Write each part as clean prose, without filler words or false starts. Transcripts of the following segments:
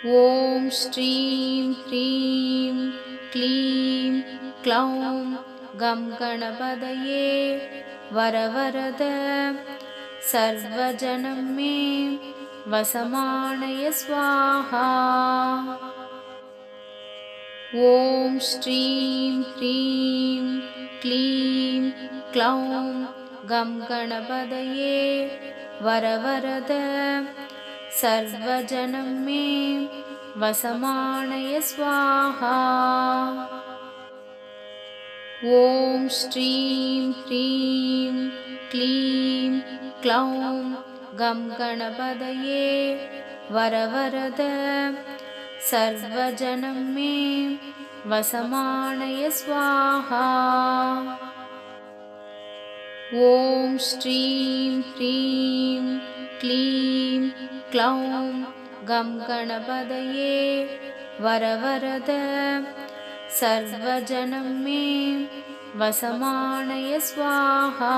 ॐ श्रीं ह्रीं क्लीं क्लौं गं गणपतये वरवरद सर्वजनं मे वसमानय स्वाहा। ॐ श्रीं ह्रीं क्लीं क्लौं गं गणपतये वरवरद सर्वजनं मे वसमानय स्वाहा। ॐ श्रीं ह्रीं क्लीं क्लौं गं गणपतये वरवरद सर्वजनं मे वसमानय स्वाहा। ॐ श्रीं ह्रीं क्लीं क्लौं गं गणपतये वरवरद सर्वजनं मे वसमानय स्वाहा।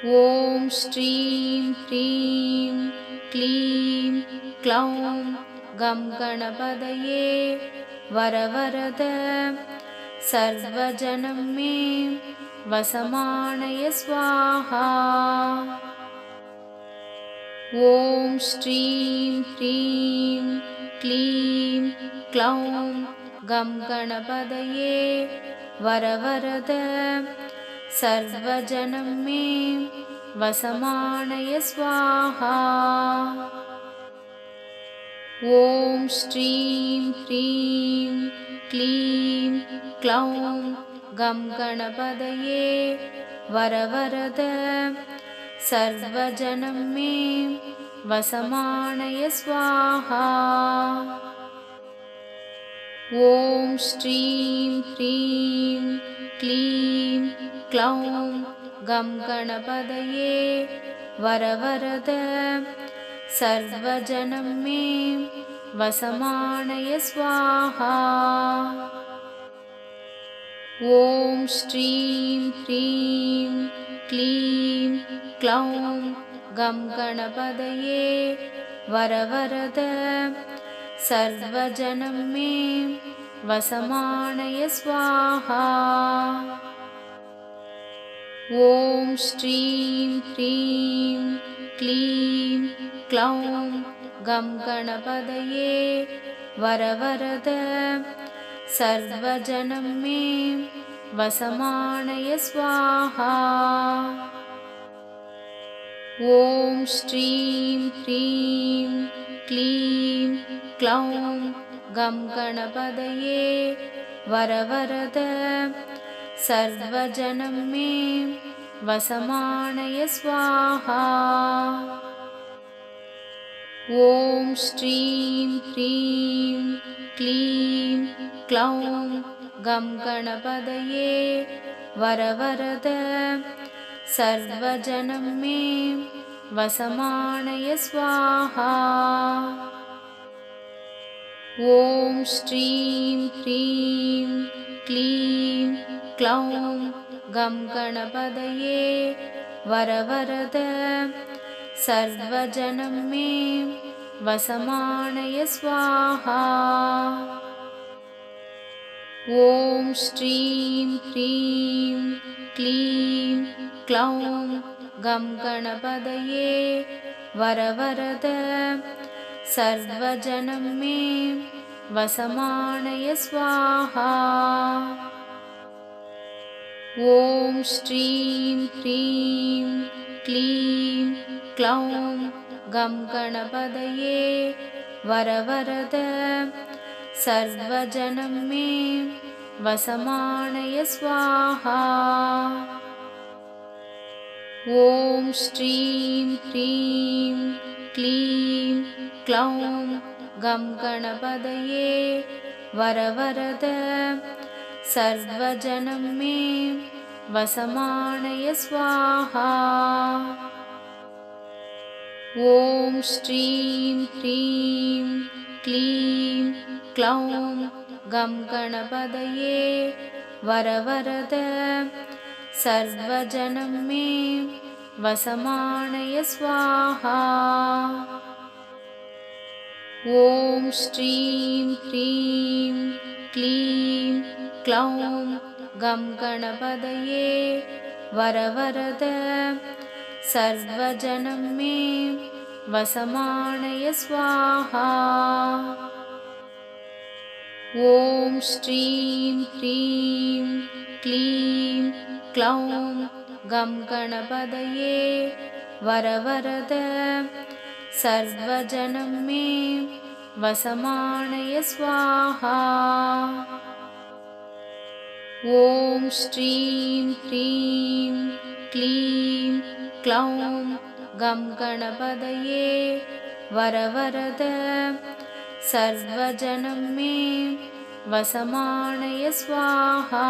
ॐ श्रीं ह्रीं क्लीं क्लौं गं गणपतये वरवरद सर्वजनं मे वसमानय स्वाहा। ॐ श्रीं ह्रीं क्लीं क्लौं गं गणपतये वरवरद सर्वजनं मे वसमानय स्वाहा। ॐ श्रीं ह्रीं क्लीं क्लौं गं गणपतये वरवरद सर्वजनं मे वसमानय स्वाहा। ॐ श्रीं ह्रीं क्लीं क्लौं गं गणपतये वरवरद सर्वजनं मे वसमानय स्वाहा। ॐ श्रीं ह्रीं क्लीं क्लौं गं गणपतये वरवरद सर्वजनं मे वसमानय स्वाहा। ॐ श्रीं ह्रीं क्लीं क्लौं गं गणपतये वरवरद सर्वजनं मे वसमानय स्वाहा। ॐ श्रीं ह्रीं क्लीं क्लौं गं गणपतये वरवरद सर्वजनं मे वसमानय स्वाहा। ॐ श्रीं ह्रीं क्लीं क्लौं गं गणपतये वरवरद सर्वजनं मे वसमानय स्वाहा। ॐ श्रीं ह्रीं क्लीं क्लौं गं गणपतये वरवरद सर्वजनं मे वसमानय स्वाहा। ॐ श्रीं ह्रीं क्लीं क्लौं गं गणपतये वरवरद सर्वजनं मे वसमानय स्वाहा। ॐ श्रीं ह्रीं क्लीं क्लौं गं गणपतये वरवरद सर्वजनं मे वसमानय स्वाहा। ॐ श्रीं ह्रीं क्लीं क्लौं गं गणपतये वरवरद सर्वजनं मे वसमानय स्वाहा। ॐ श्रीं ह्रीं क्लीं क्लौं गं गणपतये वरवरद सर्वजनं मे वसमानय स्वाहा। ॐ श्रीं ह्रीं क्लीं क्लौं गं गणपतये वरवरद सर्वजनं मे वसमानय स्वाहा। ॐ श्रीं ह्रीं क्लीं क्लौं गं गणपतये वरवरद सर्वजनं मे वसमानय स्वाहा। ॐ श्रीं ह्रीं क्लीं क्लौं गं गणपतये वरवरद सर्वजनं मे वसमानय स्वाहा।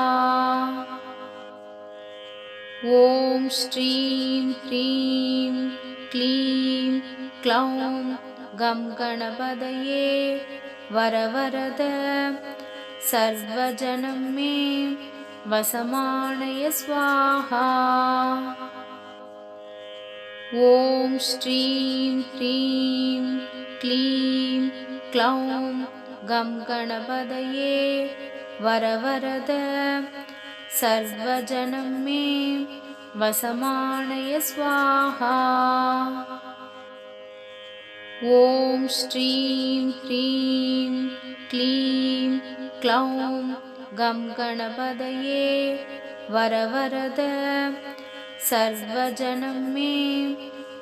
ॐ श्रीं ह्रीं क्लीं क्लौं गं गणपतये वरवरद सर्वजनं मे वसमानय स्वाहा। ॐ श्रीं ह्रीं क्लीं क्लौं गं गणपतये वरवरद सर्वजनं मे वसमानय स्वाहा। ॐ श्रीं ह्रीं क्लीं क्लौं गं गणपतये वरवरद सर्वजनं मे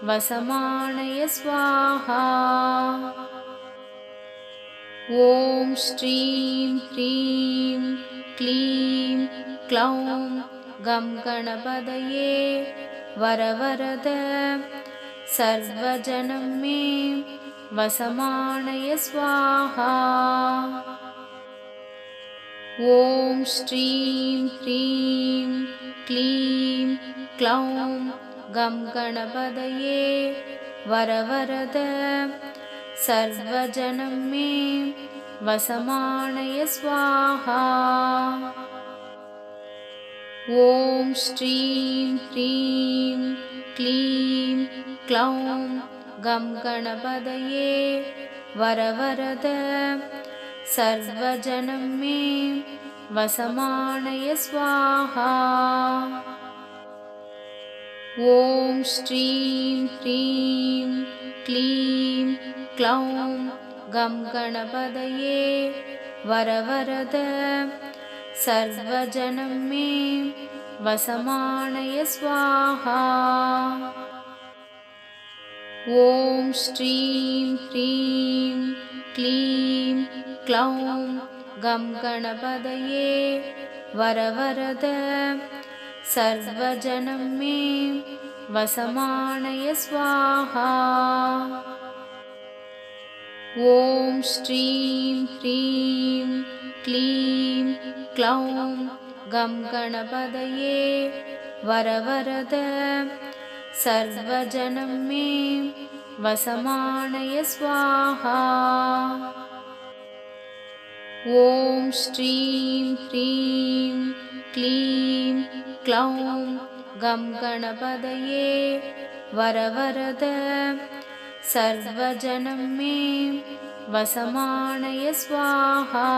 वसमानय स्वाहा। ॐ श्रीं ह्रीं क्लीं क्लौं गं गणपतये वरवरद सर्वजनं मे वसमानय स्वाहा। ॐ श्रीं ह्रीं क्लीं क्लौं गं गणपतये वरवरद सर्वजनं मे वसमानय स्वाहा। ॐ श्रीं ह्रीं क्लीं क्लौं गं गणपतये वरवरद सर्वजनं मे वसमानय स्वाहा। ॐ श्रीं ह्रीं क्लीं क्लौं गं गणपतये वरवरद सर्वजनं मे वसमानय स्वाहा। ॐ श्रीं ह्रीं क्लीं क्लौं गं गणपतये वरवरद सर्वजनं मे वसमानय स्वाहा। ॐ श्रीं ह्रीं क्लीं क्लौं गं गणपतये वरवरद सर्वजनं मे वसमानय स्वाहा। ॐ श्रीं ह्रीं क्लीं क्लौं गं गणपतये वरवरद सर्वजनं मे वसमानय स्वाहा।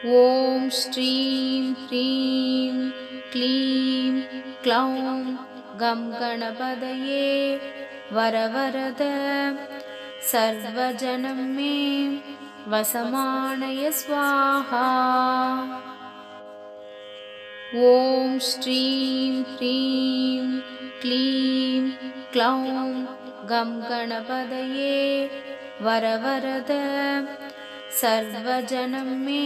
ॐ श्रीं ह्रीं क्लीं क्लौं गं गणपतये वरवरद सर्वजनं मे वसमानय स्वाहा। ॐ श्रीं ह्रीं क्लीं क्लौं गं गणपतये वरवरद सर्वजनं मे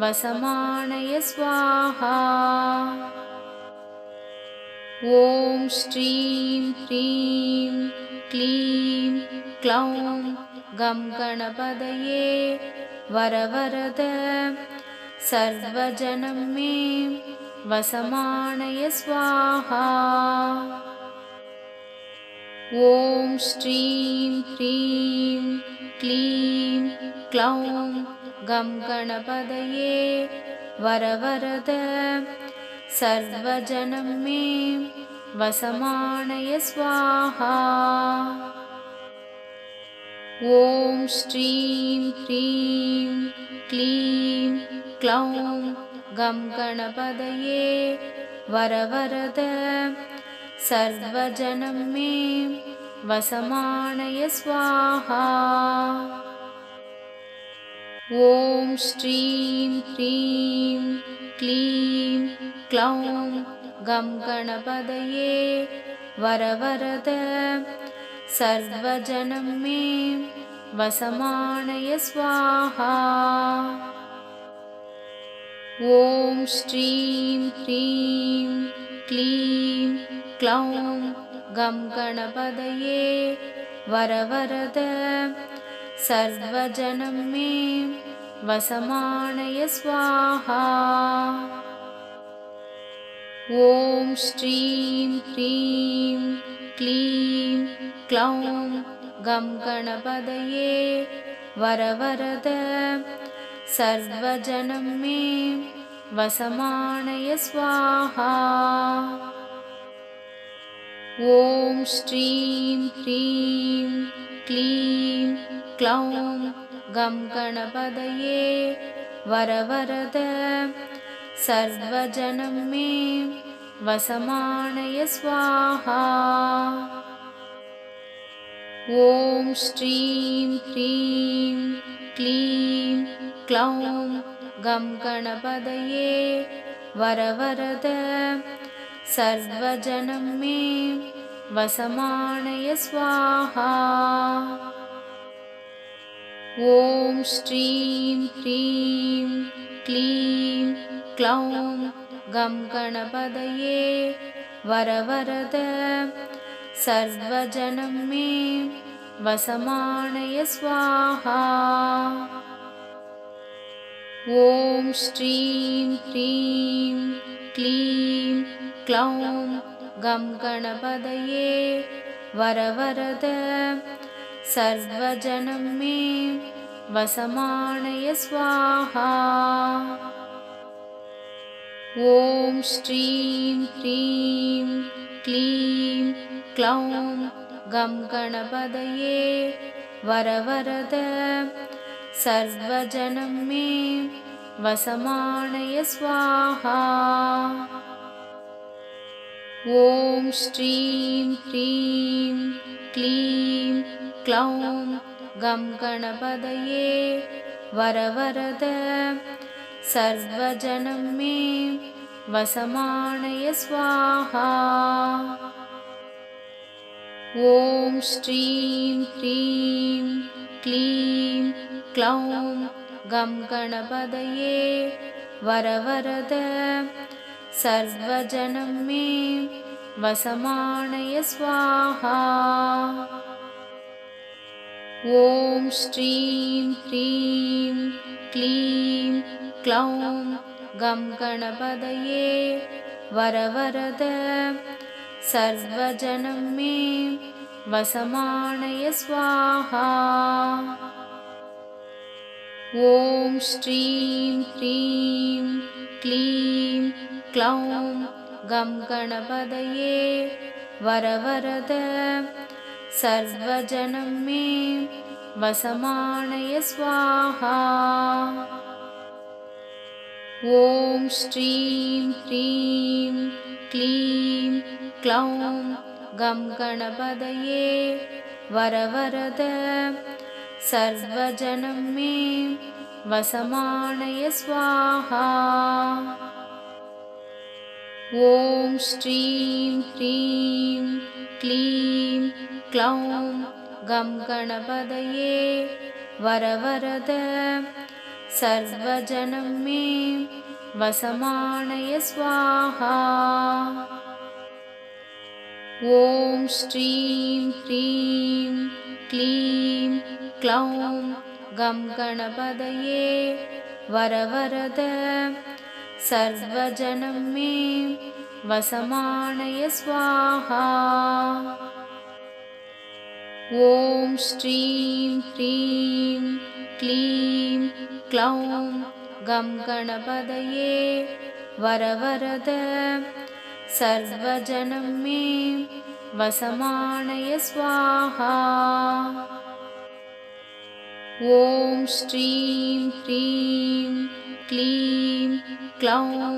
वसमानय स्वाहा। ॐ श्रीं ह्रीं क्लीं क्लौं गं गणपतये वरवरद सर्वजनं मे वसमानय स्वाहा। ॐ श्रीं ह्रीं क्लीं क्लौं गं गणपतये वरवरद सर्वजनं मे वसमानय स्वाहा। ॐ श्रीं ह्रीं क्लीं क्लौं गं गणपतये वरवरद सर्वजनं मे वसमानय स्वाहा। ॐ श्रीं ह्रीं क्लीं क्लौं गं गणपतये वरवरद सर्वजनं मे वसमानय स्वाहा। ॐ श्रीं ह्रीं क्लीं क्लौं गं गणपतये वरवरद सर्वजनं मे वसमानय स्वाहा। ॐ श्रीं ह्रीं क्लीं क्लौं गं गणपतये वरवरद सर्वजनं मे वसमानय स्वाहा। ॐ श्रीं ह्रीं क्लीं क्लौं गं गणपतये वरवरद सर्वजनं मे वसमानय स्वाहा। ॐ श्रीं ह्रीं क्लीं क्लौं गं गणपतये वरवरद सर्वजनं मे वसमानय स्वाहा। ॐ श्रीं ह्रीं क्लीं क्लौं गं गणपतये वरवरद सर्वजनं मे वसमानय स्वाहा। ॐ श्रीं ह्रीं क्लीं क्लौं गं गणपतये वरवरद सर्वजनं मे वसमानय स्वाहा। ॐ श्रीं ह्रीं क्लीं क्लौं गं गणपतये वरवरद सर्वजनं मे वसमानय स्वाहा। ॐ श्रीं ह्रीं क्लीं क्लौं गं गणपतये वरवरद सर्वजनं मे वसमानय स्वाहा। ॐ श्रीं ह्रीं क्लीं क्लौं गं गणपतये वरवरद सर्वजनं मे वसमानय स्वाहा। ॐ श्रीं ह्रीं क्लीं क्लौं गं गणपतये वरवरद सर्वजनं मे वसमानय स्वाहा। ॐ श्रीं ह्रीं क्लीं क्लौं गं गणपतये वरवरद सर्वजनं मे वसमानय स्वाहा। ॐ श्रीं ह्रीं क्लीं क्लौं गं गणपतये वरवरद सर्वजनं मे वसमानय स्वाहा। ॐ श्रीं ह्रीं क्लीं क्लौं गं गणपतये वरवरद सर्वजनं मे वसमानय स्वाहा। ॐ श्रीं ह्रीं क्लीं क्लौं गं गणपतये वरवरद सर्वजनं मे वसमानय स्वाहा। ॐ श्रीं ह्रीं क्लीं क्लौं गं गणपतये वरवरद सर्वजनं मे वसमानय स्वाहा। ॐ श्रीं ह्रीं क्लीं क्लौं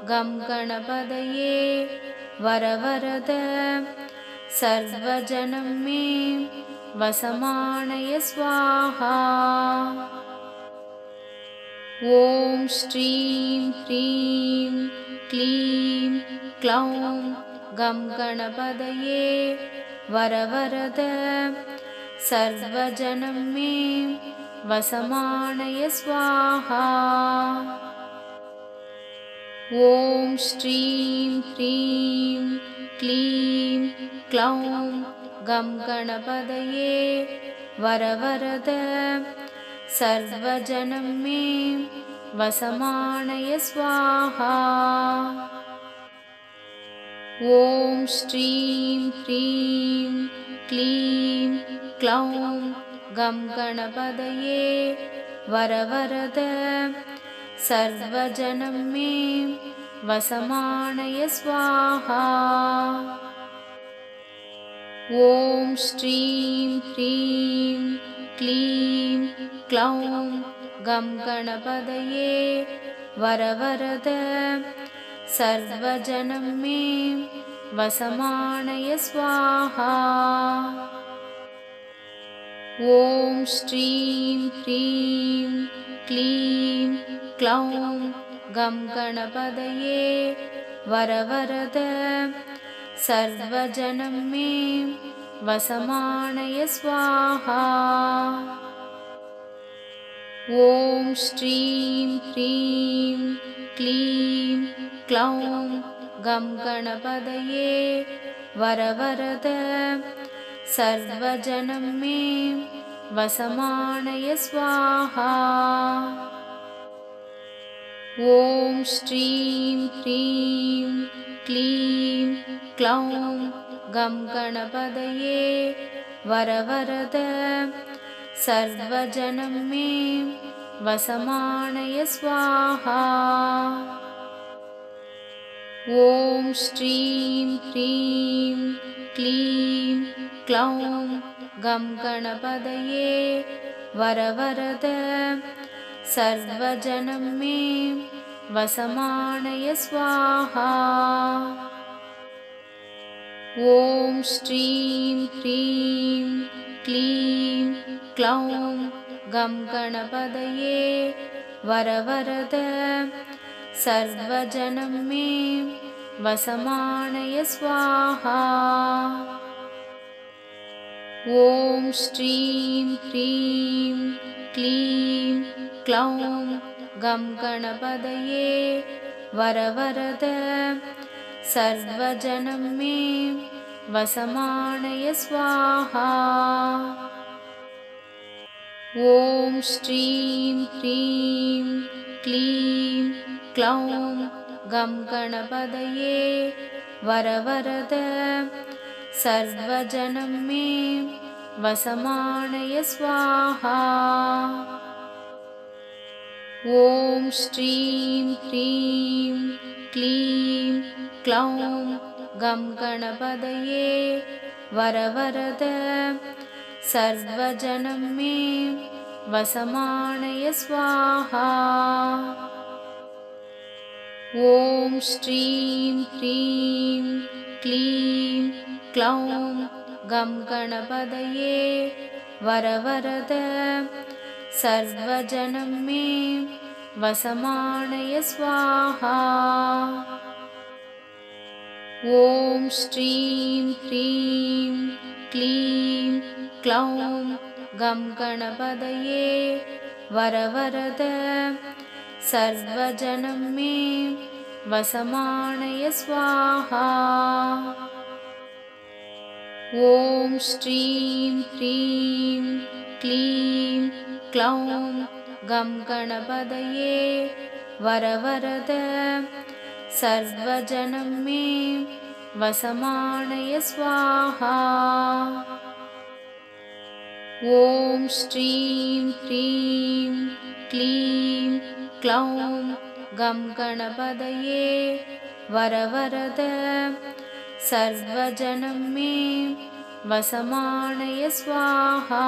गं गणपतये वरवरद सर्वजनं मे वसमानय स्वाहा। ॐ श्रीं ह्रीं क्लीं क्लौं गं गणपतये वरवरद सर्वजनं मे वसमानय स्वाहा। ॐ श्रीं ह्रीं क्लीं क्लौं गं गणपतये वरवरद सर्वजनं मे वसमानय स्वाहा। ॐ श्रीं ह्रीं क्लीं क्लौं गं गणपतये वरवरद सर्वजनं मे वसमानय स्वाहा। ॐ श्रीं ह्रीं क्लीं क्लौं गं गणपतये वरवरद सर्वजनं मे वसमानय स्वाहा। ॐ श्रीं ह्रीं क्लीं क्लौं गं गणपतये वरवरद सर्वजनं मे वसमानय स्वाहा। ॐ श्रीं ह्रीं क्लीं क्लौं गं गणपतये वरवरद सर्वजनं मे वसमानय स्वाहा। ॐ श्रीं ह्रीं क्लीं क्लौं गं गणपतये वरवरद सर्वजनं मे वसमानय स्वाहा। ॐ श्रीं ह्रीं क्लीं क्लौं गं गणपतये वरवरद सर्वजनं मे वसमानय स्वाहा। ॐ श्रीं ह्रीं क्लीं क्लौं गं गणपतये वरवरद सर्वजनं मे वसमानय स्वाहा। ॐ श्रीं ह्रीं क्लीं क्लौं गं गणपतये वरवरद सर्वजनं मे वसमानय स्वाहा। ॐ श्रीं ह्रीं क्लीं क्लौं गं गणपतये वरवरद सर्वजनं मे वसमानय स्वाहा। ॐ श्रीं ह्रीं क्लीं क्लौं गं गणपतये वरवरद सर्वजनं मे वसमानय स्वाहा। ॐ श्रीं ह्रीं क्लीं क्लौं गं गणपतये वरवरद सर्वजनं मे वसमानय स्वाहा। ॐ श्रीं ह्रीं क्लीं क्लौं गं गणपतये वरवरद सर्वजनं मे वसमानय स्वाहा। ॐ श्रीं ह्रीं क्लीं क्लौं गं गणपतये वरवरद सर्वजनं मे वसमानय स्वाहा। ॐ श्रीं ह्रीं क्लीं क्लौं गं गणपतये वरवरद सर्वजनं मे वसमानय स्वाहा।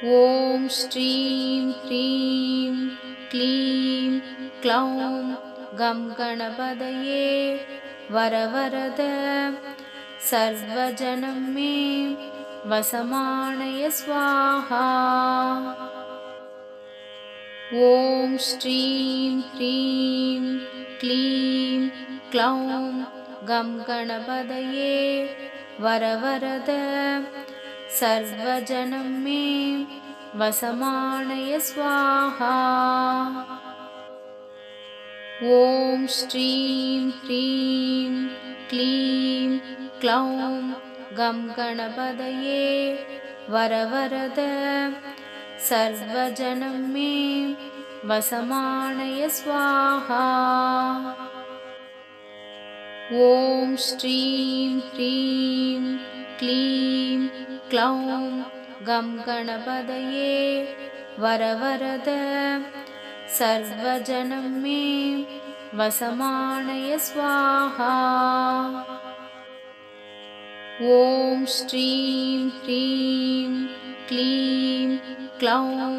ॐ श्रीं ह्रीं क्लीं क्लौं गं गणपतये वरवरद सर्वजनं मे वसमानय स्वाहा। ॐ श्रीं ह्रीं क्लीं क्लौं गं गणपतये वरवरद सर्वजनं मे वसमानय स्वाहा। ॐ श्रीं ह्रीं क्लीं क्लौं गं गणपतये वरवरद सर्वजनं मे वसमानय स्वाहा। ॐ श्रीं ह्रीं क्लीं क्लौं गं गणपतये वरवरद सर्वजनं मे वसमानय स्वाहा। ॐ श्रीं ह्रीं क्लीं क्लौं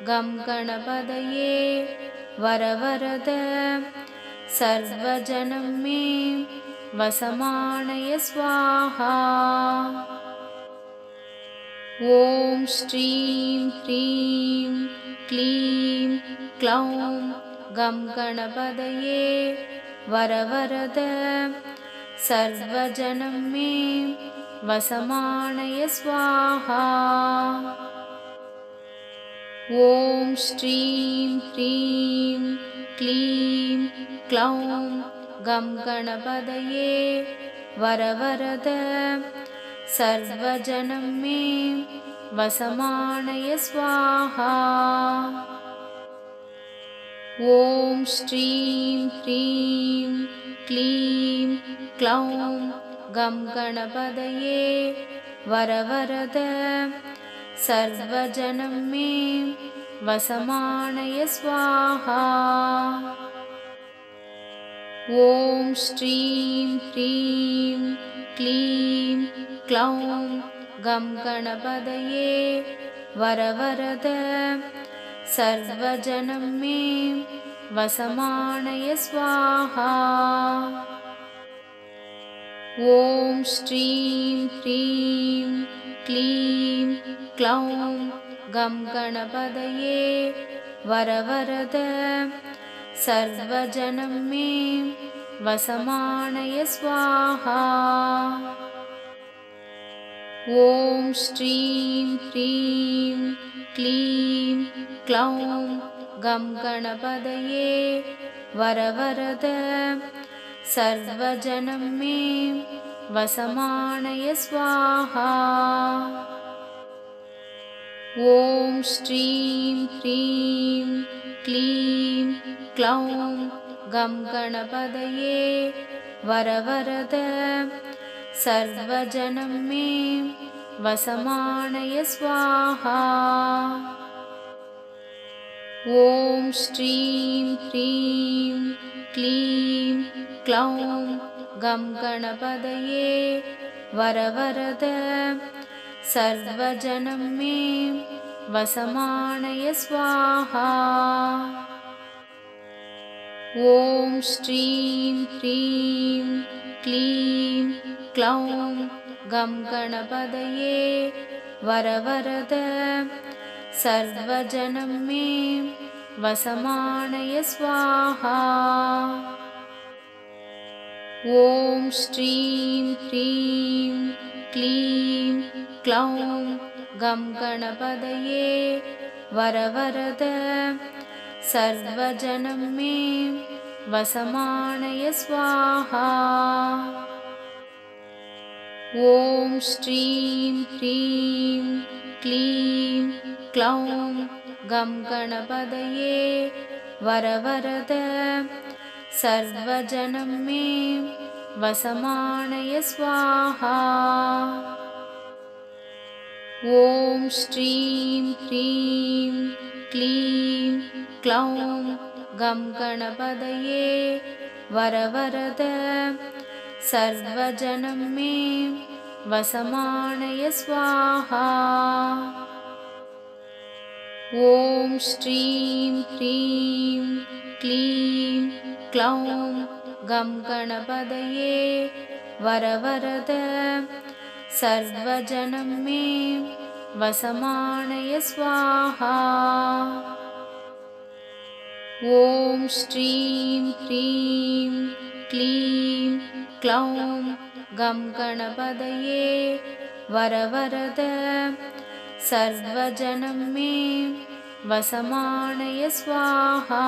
गं गणपतये वरवरद सर्वजनं मे वसमानय स्वाहा। ॐ श्रीं ह्रीं क्लीं क्लौं गं गणपतये वरवरद सर्वजनं मे वसमानय स्वाहा। ॐ श्रीं ह्रीं क्लीं क्लौं गं गणपतये वरवरद सर्वजनं मे वसमानय स्वाहा। ॐ श्रीं ह्रीं क्लीं क्लौं गं गणपतये वरवरद सर्वजनं मे वसमानय स्वाहा। ॐ श्रीं ह्रीं क्लीं क्लौं गं गणपतये वरवरद सर्वजनं मे वसमानय स्वाहा। ॐ श्रीं ह्रीं क्लीं क्लौं गं गणपतये वरवरद सर्वजनं मे वसमानय स्वाहा। ॐ श्रीं ह्रीं क्लीं क्लौं गं गणपतये वरवरद सर्वजनं मे वसमानय स्वाहा। ॐ श्रीं ह्रीं क्लीं क्लौं गं गणपतये वरवरद सर्वजनं मे वसमानय स्वाहा। ॐ श्रीं ह्रीं क्लीं क्लौं गं गणपतये वरवरद सर्वजनं मे वसमानय स्वाहा। ॐ श्रीं ह्रीं क्लीं क्लौं गं गणपतये वरवरद सर्वजनं मे वसमानय स्वाहा। ॐ श्रीं ह्रीं क्लीं क्लौं गं गणपतये वरवरद सर्वजनं मे वसमानय स्वाहा। ॐ श्रीं ह्रीं क्लीं क्लौं गं गणपतये वरवरद सर्वजनं मे वसमानय स्वाहा। ॐ श्रीं ह्रीं क्लीं क्लौं गं गणपतये वरवरद सर्वजनं मे वसमानय स्वाहा। ॐ श्रीं ह्रीं क्लीं क्लौं गं गणपतये वरवरद सर्वजनं मे वसमानय स्वाहा। ॐ श्रीं ह्रीं क्लीं क्लौं गं गणपतये वरवरद सर्वजनं मे वसमानय स्वाहा।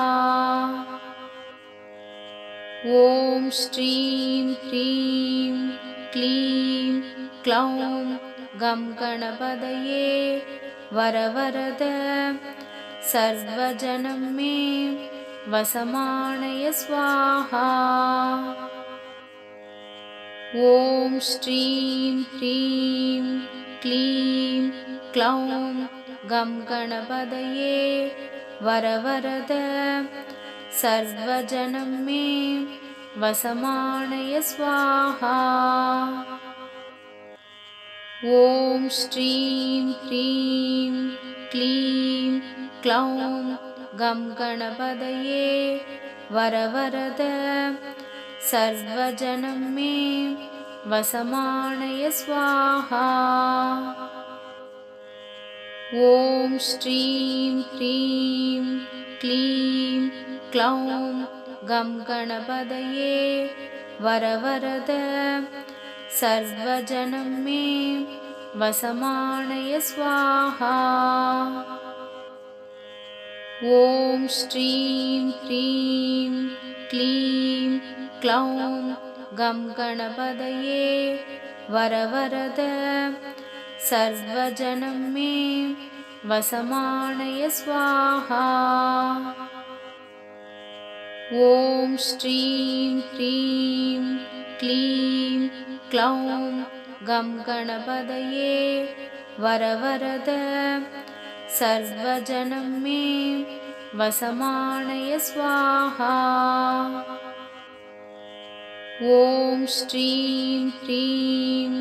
ॐ श्रीं ह्रीं क्लीं क्लौं गं गणपतये वरवरद सर्वजनं मे वसमानय स्वाहा। ॐ श्रीं ह्रीं क्लीं क्लौं गं गणपतये वरवरद सर्वजनं मे वसमानय स्वाहा। ॐ श्रीं ह्रीं क्लीं क्लौं गं गणपतये वरवरद सर्वजनं मे वसमानय स्वाहा। ॐ श्रीं ह्रीं क्लीं क्लौं गं गणपतये वरवरद सर्वजनं मे वसमानय स्वाहा। ॐ श्रीं ह्रीं क्लीं क्लौं गं गणपतये वरवरद सर्वजनं मे वसमानय स्वाहा। ॐ श्रीं ह्रीं क्लीं क्लौं गं गणपतये वरवरद सर्वजनं मे वसमानय स्वाहा। ॐ श्रीं ह्रीं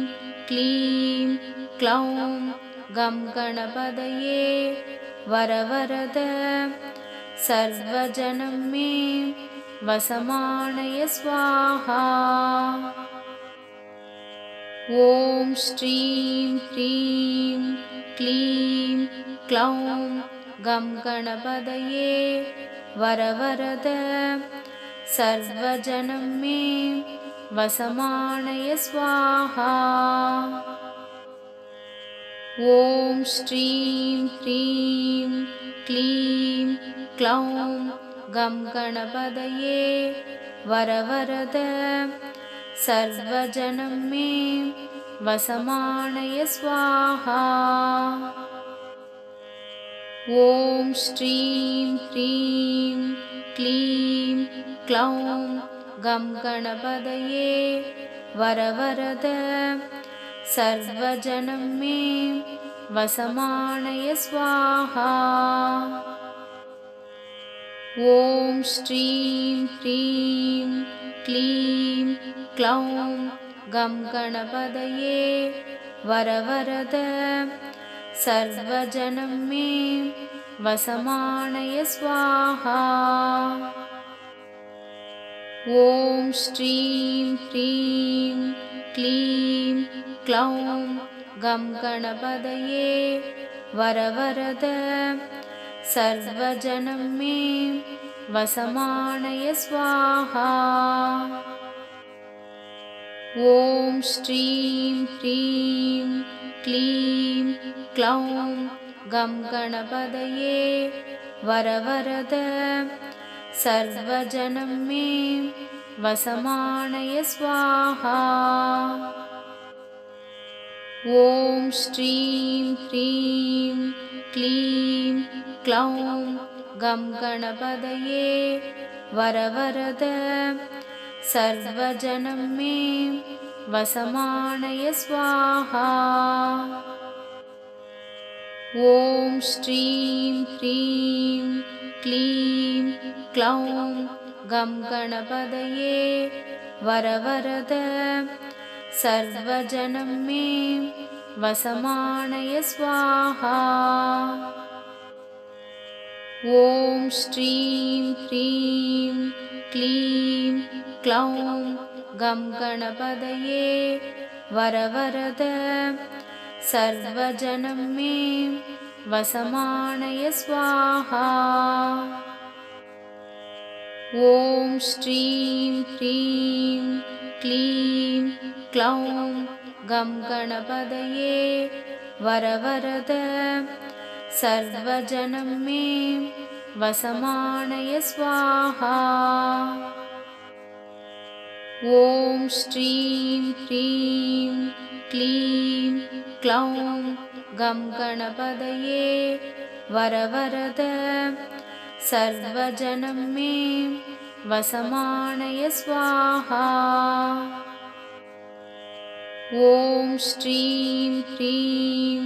क्लीं क्लौं गं गणपतये वरवरद सर्वजनं मे वसमानय स्वाहा। ॐ श्रीं ह्रीं क्लीं क्लौं गं गणपतये वरवरद सर्वजनं मे वसमानय स्वाहा। ॐ श्रीं ह्रीं क्लीं क्लौं गं गणपतये वरवरद सर्वजनं मे वसमानय स्वाहा। ॐ श्रीं ह्रीं क्लीं क्लौं गं गणपतये वरवरद सर्वजनं मे वसमानय स्वाहा। ॐ श्रीं ह्रीं क्लीं क्लौं गं गणपतये वरवरद सर्वजनं मे वसमानय स्वाहा। ॐ श्रीं ह्रीं क्लीं क्लौं गं गणपतये वरवरद सर्वजनं मे वसमानय स्वाहा। ॐ श्रीं ह्रीं क्लीं क्लौं गं गणपतये वरवरद सर्वजनं मे वसमानय स्वाहा। ॐ श्रीं ह्रीं क्लीं क्लौं गं गणपतये वरवरद सर्वजनं मे वसमानय स्वाहा। ॐ श्रीं ह्रीं क्लीं क्लौं गं गणपतये वरवरद सर्वजनं मे वसमानय स्वाहा। ॐ श्रीं ह्रीं क्लीं क्लौं गं गणपतये वरवरद सर्वजनं मे वसमानय स्वाहा। ॐ श्रीं ह्रीं क्लीं क्लौं गं गणपतये वरवरद सर्वजनं मे वसमानय स्वाहा। ॐ श्रीं ह्रीं क्लीं क्लौं गं गणपतये वरवरद सर्वजनं मे वसमानय स्वाहा। ॐ श्रीं ह्रीं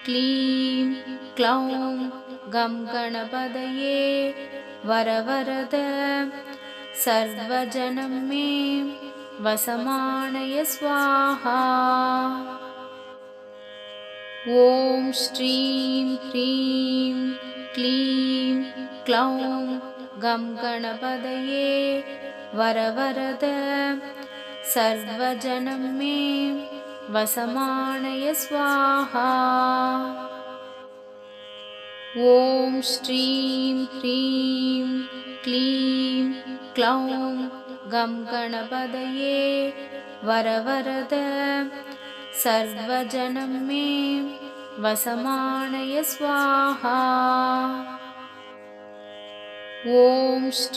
क्लीं क्लौं गं गणपतये वरवरद सर्वजनं मे वसमानय स्वाहा। ॐ श्रीं ह्रीं क्लीं क्लौं गं गणपतये वरवरद सर्वजनं मे वसमानय स्वाहा। ॐ श्रीं ह्रीं क्लीं क्लौं गं गणपतये वरवरद सर्वजनं मे वसमानय स्वाहा। ॐ श्री